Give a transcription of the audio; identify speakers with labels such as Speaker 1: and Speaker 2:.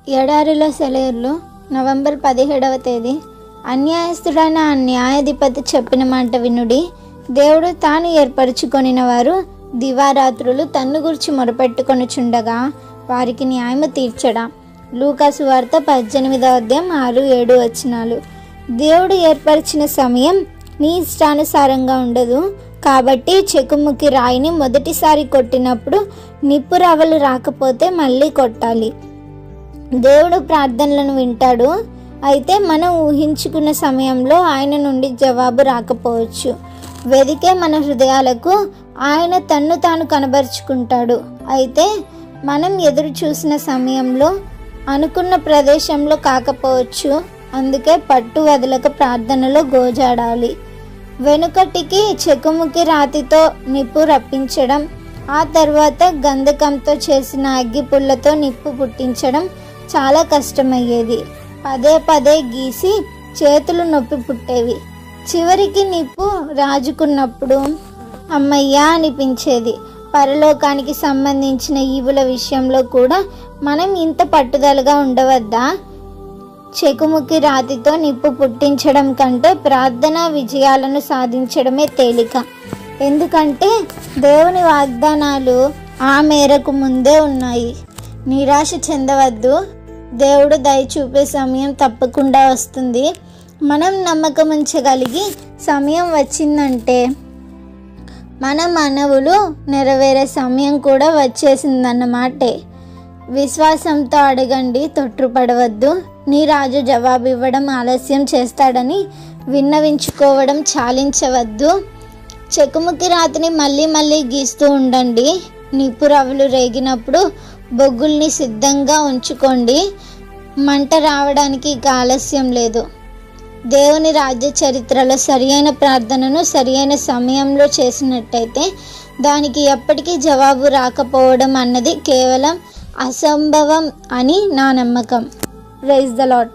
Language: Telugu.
Speaker 1: ఎడారిలో సెలయేర్లు నవంబర్ 17వ తేదీ. అన్యాయస్తుడైన ఆ న్యాయాధిపతి చెప్పిన మాట వినుడి. దేవుడు తాను ఏర్పరచుకొనిన వారు దివారాత్రులు తన్ను గురించి మొరపెట్టుకొనుచుండగా వారికి న్యాయము తీర్చడా. లూకా సువార్త 18వ అధ్యాయం 6-7 వచనాలు. దేవుడు ఏర్పరిచిన సమయం నీ ఇష్టానుసారంగా ఉండదు. కాబట్టి చెకుముకి రాయిని మొదటిసారి కొట్టినప్పుడు నిప్పు రవ్వలు రాకపోతే మళ్ళీ కొట్టాలి. దేవుడు ప్రార్థనలను వింటాడు. అయితే మనం ఊహించుకున్న సమయంలో ఆయన నుండి జవాబు రాకపోవచ్చు. వెదికే మన హృదయాలకు ఆయన తన్ను తాను కనబరుచుకుంటాడు. అయితే మనం ఎదురు చూసిన సమయంలో అనుకున్న ప్రదేశంలో కాకపోవచ్చు. అందుకే పట్టు వదలక ప్రార్థనలో గోజాడాలి. వెనుకటికి చెకుముకి రాతితో నిప్పు రప్పించడం, ఆ తర్వాత గంధకంతో చేసిన అగ్గిపుల్లతో నిప్పు పుట్టించడం చాలా కష్టమయ్యేది. పదే పదే గీసి చేతులు నొప్పి పుట్టేవి. చివరికి నిప్పు రాజుకున్నప్పుడు అమ్మయ్యా అనిపించేది. పరలోకానికి సంబంధించిన ఈవుల విషయంలో కూడా మనం ఇంత పట్టుదలగా ఉండవద్దా? చెకుముకి రాతితో నిప్పు పుట్టించడం కంటే ప్రార్థన విజయాలను సాధించడమే తేలిక. ఎందుకంటే దేవుని వాగ్దానాలు ఆ మేరకు ముందే ఉన్నాయి. నిరాశ చెందవద్దు. దేవుడు దయ చూపే సమయం తప్పకుండా వస్తుంది. మనం నమ్మకం ఉంచగలిగి సమయం వచ్చిందంటే మన మనవులు నెరవేరే సమయం కూడా వచ్చేసిందన్నమాటే. విశ్వాసంతో అడగండి, తొట్టుపడవద్దు. నీ రాజు జవాబు ఇవ్వడం ఆలస్యం చేస్తాడని విన్నవించుకోవడం చాలించవద్దు. చెకుముకి రాతిని మళ్ళీ మళ్ళీ గీస్తూ ఉండండి. నిప్పు రవ్వలు రేగినప్పుడు బొగ్గుల్ని సిద్ధంగా ఉంచుకోండి. మంట రావడానికి ఇక ఆలస్యం లేదు. దేవుని రాజ్య చరిత్రలో సరియైన ప్రార్థనను సరియైన సమయంలో చేసినట్టయితే దానికి ఎప్పటికీ జవాబు రాకపోవడం అన్నది కేవలం అసంభవం అని నా నమ్మకం. Praise the lord.